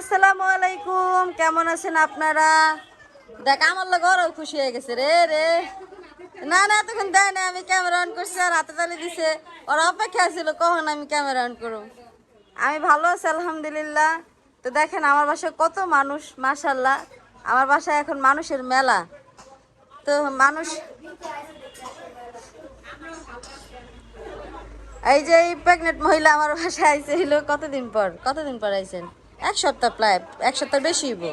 আসসালামু আলাইকুম, কেমন আছেন আপনারা? দেখ আমার লোক ওরাও খুশি হয়ে গেছে রে রে। না না এতক্ষণ দেয় না, আমি ক্যামেরা অন করছি আর হাতে তালি দিছে। ওরা অপেক্ষা ছিল কখন আমি ক্যামেরা অন করব। আমি ভালো আছি আলহামদুলিল্লাহ। তো দেখেন আমার বাসায় কত মানুষ, মাশাল্লাহ। আমার বাসায় এখন মানুষের মেলা। তো মানুষ এই যে এই প্রেগনেন্ট মহিলা আমার বাসায় আইছে হইলো কতদিন পর আইছেন? এক সপ্তাহ, প্রায় এক সপ্তাহ বেশি হইব।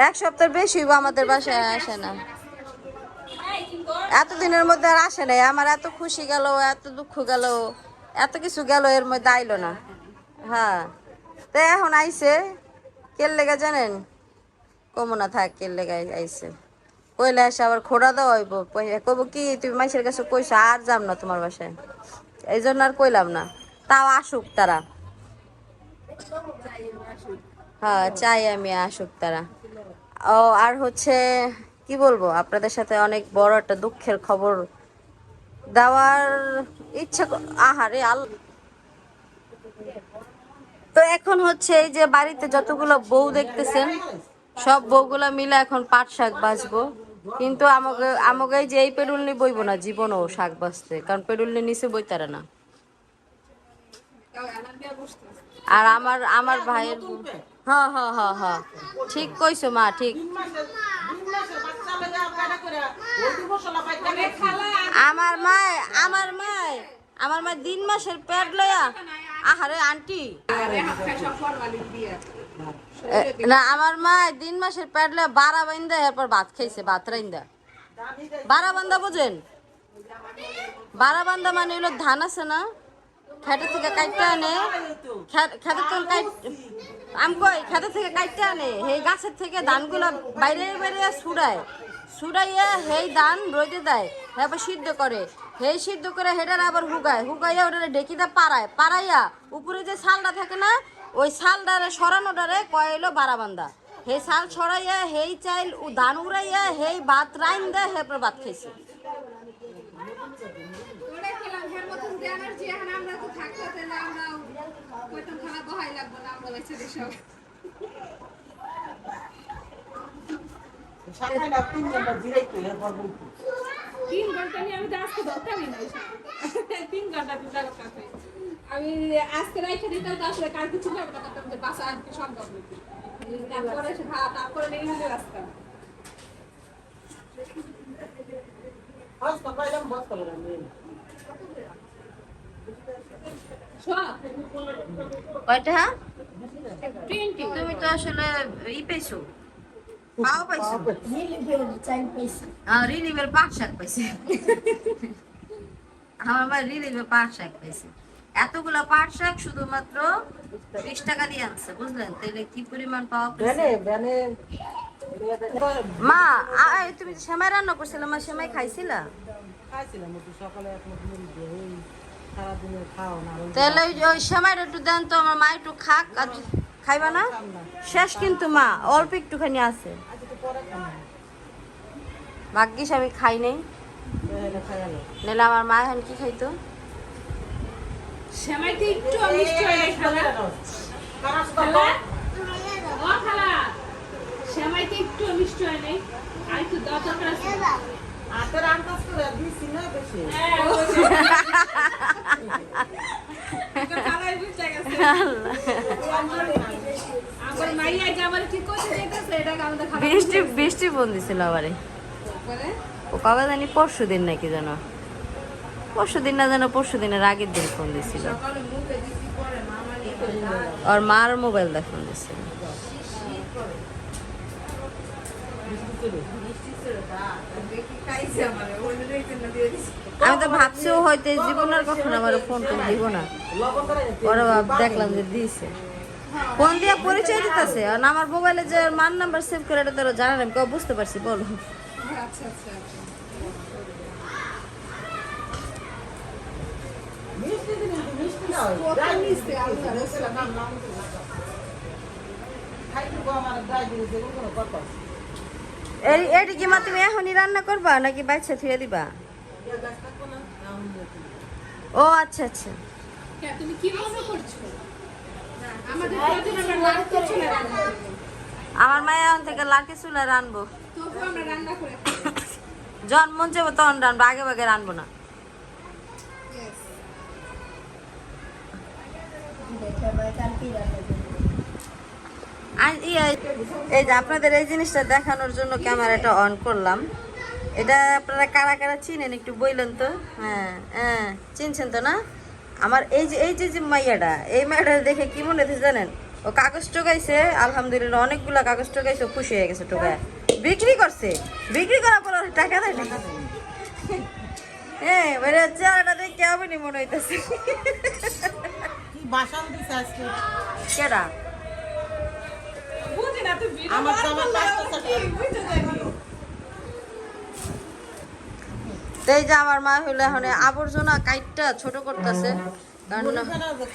এক সপ্তাহ বেশি হইব আমাদের বাসায় আসে না। এতদিনের মধ্যে আর আসে নাই। আমার এত খুশি গেল, এত দুঃখ গেল, এত কিছু গেল, এর মধ্যে আইলো না। হ্যাঁ, তো এখন আইছে। কের লেগে জানেন? কমনা থাক কের লেগে আইছে। কইলে এসে আবার খোড়া দেওয়া হইব। কইব কি তুমি মানুষের কাছে কইছো আর যাম না তোমার বাসায়, এই জন্য আর কইলাম না। তাও আসুক তারা। হ্যাঁ, চাই আমি আসুক তারা। ও আর হচ্ছে কি বলবো, আপনাদের সাথে অনেক বড় একটা দুঃখের খবর দেওয়ার আহারে আল। তো এখন হচ্ছে এই যে বাড়িতে যতগুলো বউ দেখতেছেন, সব বউগুলা মিলে এখন পাট শাক বাছবো। কিন্তু আমাকে আমাকে যে এই পেডুলনি বইব না জীবনও শাক বাঁচতে, কারণ পেডুলনি নিচে বইতারে না। আর আমার আমার ভাইয়ের হ্যাঁ হ্যাঁ হ্যাঁ হ্যাঁ, ঠিক কইছো মা, ঠিক। আমার মায় আমার মায় আমার মা 3 মাসের পেট লয়া। আহারে আন্টি, না আমার মা 3 মাসের পেট লয়া 12 বান্দা এরপর ভাত খাইছে, ভাত রাইন্দা। 12 বান্দা বোঝেন? 12 বান্দা মানে হলো ধান আছে না, খেতে থেকে কাটতে আনে। খেতে থেকে আমি কই খেতে থেকে কাটতে আনে, সেই গাছের থেকে ধানগুলো বাইরে বাইরে ছুড়াইয়া সেই ধান রইতে দেয়, তারপর সিদ্ধ করে। সেই সিদ্ধ করে হেটার আবার হুগাইয়া ওটা ডেকিতে পাড়াইয়া উপরে যে ছালটা থাকে না, ওই ছালটারে সরানোটারে কয়লো 12 বান্দা। সেই ছাল ছড়াইয়া সেই চাইল ধান উড়াইয়া সেই ভাত রাইন দেয়, এরপর ভাত খাইছে। আমি আজকে রাইখে দিতাম, তারপরে কালকে চিন্তা করতাম যে বাসা আনতে সম্ভব নাকি, তারপরে তারপরে নিয়ে আসতাম। কয়টা? তুমি তো আসলে ই পাইছো, পাও পাইছো। রিলিভের পাট শাক পাইছে। আমার ভাই রিলিভের পাট শাক পাইছে। এতগুলা পাট শাক শুধুমাত্র 20 টাকা দিয়ে আনছে, বুঝলেন? তাহলে কি পরিমাণ পাওয়া পাইছে। মা তুমি সেমাই রান্না করছিলে, মা সেমাই খাইছিলা? তাহলে ওই সেমাইটা একটু দেন তো, আমার মা একটু খাক। আর খাইবা না? শেষ কিন্তু মা, অল্প একটুখানি আছে। ভাগ্যিস আমি খাই নাই, নাহলে আমার মা এখন কি খাইতো। সেমাইতে একটু মিষ্টি হয় না খালা? ও খালা, সেমাইতে একটু মিষ্টি হয় নাই? আর একটু দাও দরকার আছে। আতর আনতাস করে দিছি না বেশি। খালাই বুঝতে গেছে। আমার মাইয়া জামার কি কইতে দিতেছে, এটা আমাদের খালা। বৃষ্টি বোন দিছিল আমারে। ও কবে জানি পরশুদিন নাকি জানো, পরশুদিন না জানো পরশুদিনের আগের দিন ফোন দিছিল। আর মার মোবাইল দিয়ে ফোন দিছিল। আমি তো ভাবছি ও হয়তো জীবনের কখন আমার ফোন টোন দিব না। পরে দেখলাম যে দিয়েছে, ফোন দিয়ে পরিচয় দিতেছে। আর আমার মোবাইলে যে মার নাম্বার সেভ করে এটা তো জানা আমি কেউ বুঝতে পারছি। বলো। আচ্ছা আচ্ছা এটি কি মা তুমি এখনই রান্না করবা নাকি বাচ্চা থুয়ে দিবা? ও আচ্ছা আচ্ছা, তুমি কি মনে করছো? আমাদের প্রয়োজন আমরা লাভ করছি না। আমার মায়ের এখন থেকে লাকি চুলা রানবো, তবুও আমরা রান্না করে যখন মন চাইবো তখন রানবো, আগে ভাগে রানবো না। আর এই যে আপনাদের এই জিনিসটা দেখানোর জন্য ক্যামেরাটা অন করলাম। এটা আপনারা কারা কারা চিনেন একটু বললেন তো। হ্যাঁ হ্যাঁ, চিনছেন তো না? আমার এই যে মাইয়াটা, এই মাইয়াটা দেখে কি মনে হচ্ছে জানেন? ও কাগজ টোকাইছে, আলহামদুলিল্লাহ অনেকগুলা কাগজ টোকাইছে, ও খুশি হয়ে গেছে টোকায়। বিক্রি করছে, বিক্রি করার পর ওর টাকা দেয় না। হ্যাঁ, মানে চেহারাটা দেখে কেমনই মনে হইতেছে। কি বাসান দিছে আজকে কেডা? বুঝি না তুই ভিডিও আমার জামা কাটতেছে কি বুঝতে যাবি। তো এই যে আমার মা হইলে এখন আবর্জনা কাইটটা ছোট করতেছে, কারণ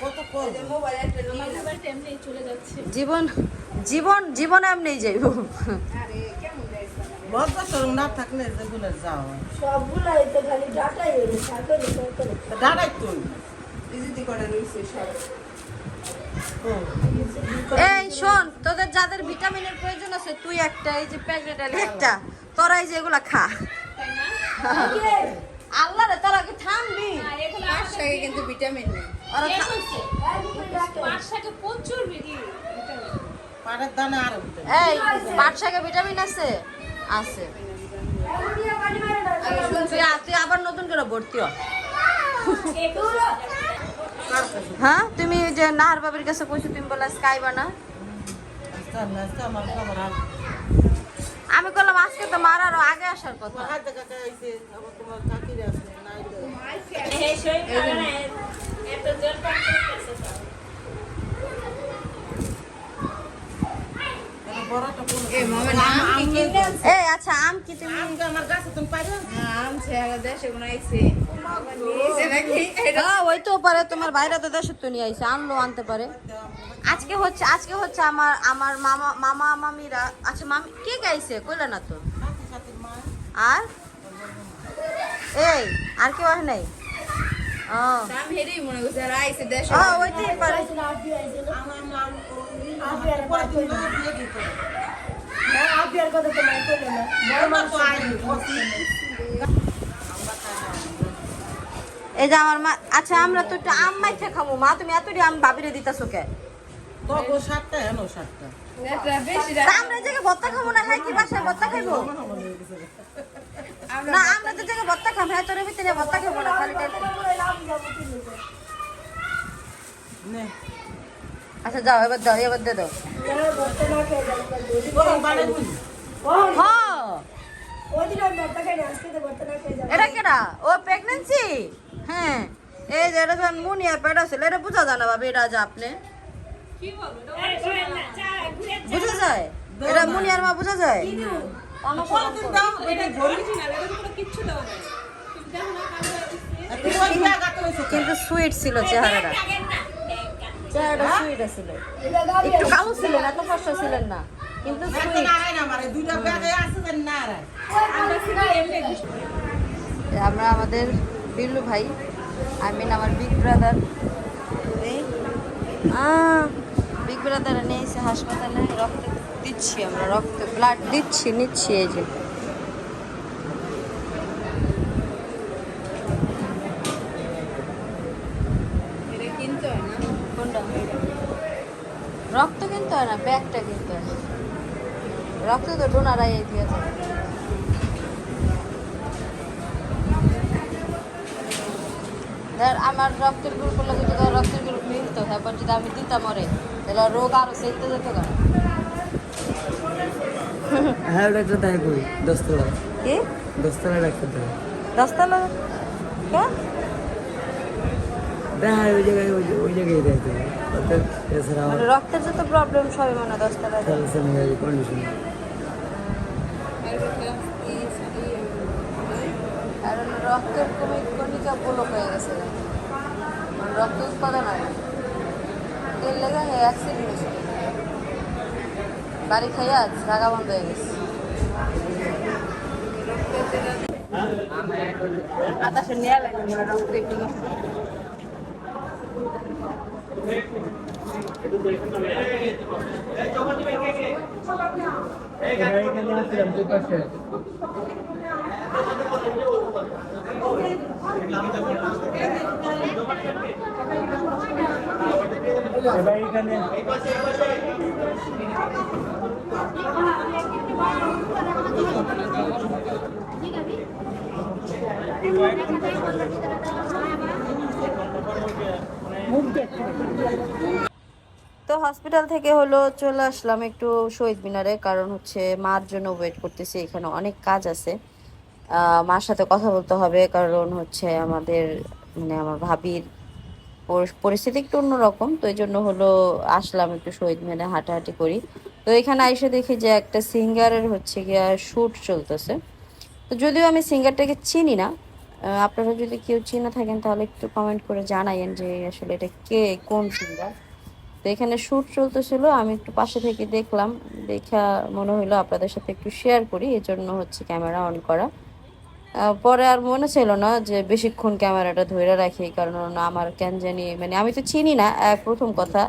কত কল আমার টাইমে চলে যাচ্ছে। জীবন জীবন জীবন এমনি যাইব। আরে কেমন গাইছে বলতো শরম না থাকলে যেগুলো যাও সবগুলাই তো খালি ডাটাই হইলো, সাথে সাথে দাঁড়াই তুই ইজিতে করে রইছে সব। এই শোন, তোদের যাদের ভিটামিনের প্রয়োজন আছে তুই একটা, এই যে প্যাকেটালি একটা, তোরা এই যে এগুলা খা। তাই না? আল্লাহ রে, তোরা কি থামবি? আর এগুলো পাঁচ টাকা কিন্তু ভিটামিন নেই। ওরা কে থা- কইছে? পাঁচ টাকা প্রচুর বেশি পাড়ের দানা আর এই পাট শাকে ভিটামিন আছে, আছে। তুই আবার নতুন করে ভর্তি হ। হ্যাঁ, তুমি ওই যে নাহার বাবির কাছে কইছো, তুমি বলে খাইবা না। আমার খাবার আর আমি বললাম আজকে তো মার আরো আগে আসার কথা। হাতে কাকা আইছে আবার তোমার কাকির আছে নাই এত জোর করতেছে বড়টা কোন এ মামা নাম কি কিনে আনছে? এই আচ্ছা, আম কি তুমি? আমার গাছে তুমি পাইছো আনছে আর দেশে গুনাইছে। নিয়েছে নাকি? হ্যাঁ, ওই তো পারে, তোমার বাইরে তো দেশের তো নিয়ে আইছে, আনলো আনতে পারে। আজকে হচ্ছে আমার মামা মামিরা। আচ্ছা, মামি কে গাইছে কইলা না তো? সাথে সাথে মা আর এই আর কেউ আসে নাই? ও দাম হেরেই মনে করছে আর আইছে দেশে। ও, ওইটাই পারে। আমার পরে দিন দিয়ে দিত বড় তো আইনি এই যে আমার মা। আচ্ছা, আমরা তো একটু আম মাইখা খামু। মা, তুমি এতটি আম ভাবিরে দিতাছো কে? তো গো 7টা হেনো 7টা এটা বেশি তা আমরা এই জায়গায় ভর্তা খাবো না? হ্যাঁ, কি বাসায় ভর্তা খাইবো? না, আমরা তো জায়গায় ভর্তা খাবো। হ্যাঁ, তোর ভিতরে ভর্তা খাবো না, খালি নে আচ্ছা যাও, এবার দাও, এবার দিয়ে দাও। গরম বাড়ে দিন হ্যাঁ, এটা কেডা? ও প্রেগন্যান্সি? হ্যাঁ, এই যে এটা যখন মুনিয়ার পেট আছে, এটা বোঝা যায় না বাবা, এটা যে আপনি কি বলবো না চা ঘুরে বোঝা যায়? এটা মুনিয়ার মা বোঝা যায়? পরে দিন দাও এটা অরিজিনাল এটা কোনো কিচ্ছু দেওয়া নাই তুমি দেখো না কালো তুই ওই জায়গা তো হইছে কিন্তু সুইট ছিল চেহারাটা, চেহারাটা সুইট ছিল, একটু কালো ছিলেন, এত কষ্ট ছিলেন না, কিন্তু একটা সুইট। না হয় না মানে দুইটা ব্যাগে আছে যেন না রায় আমরা শুধু এমনি আমরা আমাদের বিল্লু ভাই, আই মিন আমার বিগ ব্রাদার, বিগ ব্রাদার নিয়ে এসে হাসপাতালে রক্ত দিচ্ছি, আমরা রক্ত ব্লাড নিচ্ছি এই যে। এটা কিনতে হয় না? কোনটা? রক্ত কিনতে হয় না, ব্যাগটা কিনতে হয়। রক্ত তো ডোনারাই দিয়ে যায়। ধর আমার রক্তের গ্রুপ হলে যদি ধর রক্তের গ্রুপ মিলতো, তারপর যদি আমি দিতাম ওরে, তাহলে রোগ আরো সেরতে যেত কেন? হ্যাঁ ডাক্তার তাই কই 10 তলা কি 10 তলা ডাক্তার তাই 10 তলা? কে? হ্যাঁ ওই জায়গায় ওই জায়গায় দেখতে ওদের এছাড়া মানে রক্তের যত প্রবলেম সবই মানে 10 তলায়। ক্যালসিয়াম কন্ডিশন কারণ রক্তের কণিকা ব্লক হয়ে গেছে, মানে রক্ত উৎপাদন হয় না। তেল লেগে অ্যাক্সিডেন্ট হয়েছে, বাড়ি খাইয়া জায়গা বন্ধ হয়ে গেছে। বাতাসে নেওয়া লাগে রক্ত একটু এখানে আসছিলাম তুই পাশে এবার এখানে তো হসপিটাল থেকে হলো চলে আসলাম একটু শহীদ মিনারে, কারণ হচ্ছে মার জন্য ওয়েট করতেছি, এখানে অনেক কাজ আছে। মার সাথে কথা বলতে হবে, কারণ হচ্ছে আমাদের মানে আমার ভাবির পরিস্থিতি একটু অন্যরকম, তো এই জন্য হলো আসলাম একটু শহীদ মিনারে হাঁটাহাঁটি করি। তো এখানে আইসে দেখি যে একটা সিঙ্গারের হচ্ছে গিয়া শ্যুট চলতেছে। তো যদিও আমি সিঙ্গারটাকে চিনি না, আপনারা যদি কেউ চিনে থাকেন তাহলে একটু কমেন্ট করে জানাইন যে আসলে এটা কে, কোন সিঙ্গার। তো এখানে শ্যুট চলতেছিল, আমি একটু পাশে থেকে দেখলাম, দেখা মনে হইলো আপনাদের সাথে একটু শেয়ার করি, এই জন্য হচ্ছে ক্যামেরা অন করা। পরে আর মনে ছিল না যে বেশিক্ষণ ক্যামেরাটা ধরে রাখি, কারণ আমার কেন জানি মানে আমি তো চিনি না প্রথম কথা,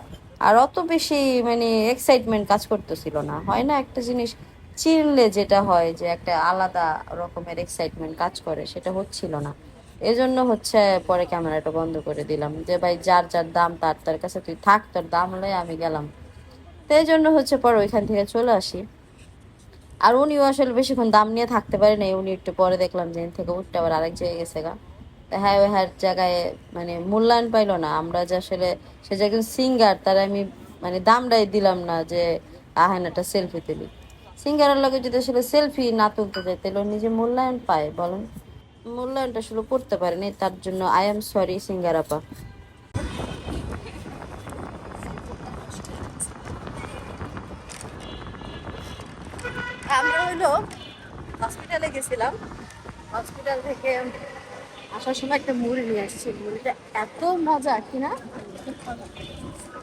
আর অত বেশি মানে এক্সাইটমেন্ট কাজ করতেছিল না। হয় না একটা জিনিস চিনলে যেটা হয় যে একটা আলাদা রকমের এক্সাইটমেন্ট কাজ করে, সেটা হচ্ছিল না। এজন্য হচ্ছে পরে ক্যামেরাটা বন্ধ করে দিলাম, যে ভাই যার যার দাম তার তার কাছে তুই থাক, তোর দাম হলে আমি গেলাম। তো এই জন্য হচ্ছে পরে ওইখান থেকে চলে আসি। আর উনিও আসলে বেশিক্ষণ দাম নিয়ে থাকতে পারে না, উনি একটু পরে দেখলাম যে থেকে উঠতে আবার আরেক জায়গায় গেছে গা। হ্যাঁ ওই হ্যার জায়গায় মানে মূল্যায়ন পাইলো না। আমরা যে আসলে সে যে একজন সিঙ্গার, তার আমি মানে দামটাই দিলাম না যে আহেন একটা সেলফি তুলি। সিঙ্গারের লগে যদি আসলে সেলফি না তুলতে যায় তাহলে ও নিজে মূল্যায়ন পায় বলেন? মূল্যায়নটা আসলে করতে পারেনি, তার জন্য আই এম সরি সিঙ্গার আপা। আমরা হইলো হসপিটালে গেছিলাম, হসপিটাল থেকে আসার সময় একটা মুড়ি নিয়ে আসছি। মুড়িটা এত মজা কিনা,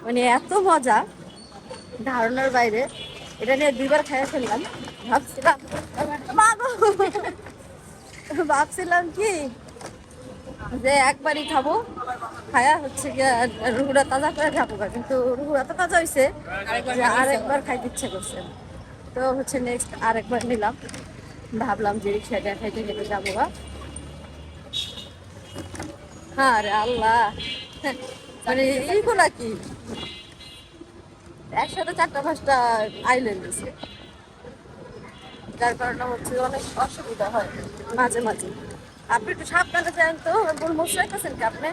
মানে এত মজা ধারণার বাইরে। এটা নিয়ে 2বার খাইয়া ফেললাম। ভাবছিলাম ভাবছিলাম কি যে একবারই খাবো, খায়া হচ্ছে গিয়ে রুহুরা তাজা করে খাবো, কিন্তু রুহু এত তাজা হয়েছে যে আরেকবার খাইতে ইচ্ছে করছে। তো হচ্ছে নেক্সট আরেকবার নিলাম, ভাবলাম যে রিক্সাটা খাইতে খেতে যাবো। হ্যাঁ রে আল্লাহ, মানে এইগুলা কি একসাথে 4টা-5টা আইল্যান্ড দিছে, যার কারণে হচ্ছে অনেক অসুবিধা হয় মাঝে মাঝে। আপনি একটু সাবধানে যান তো, গোলমরিচ রাখতেছেন কি আপনি?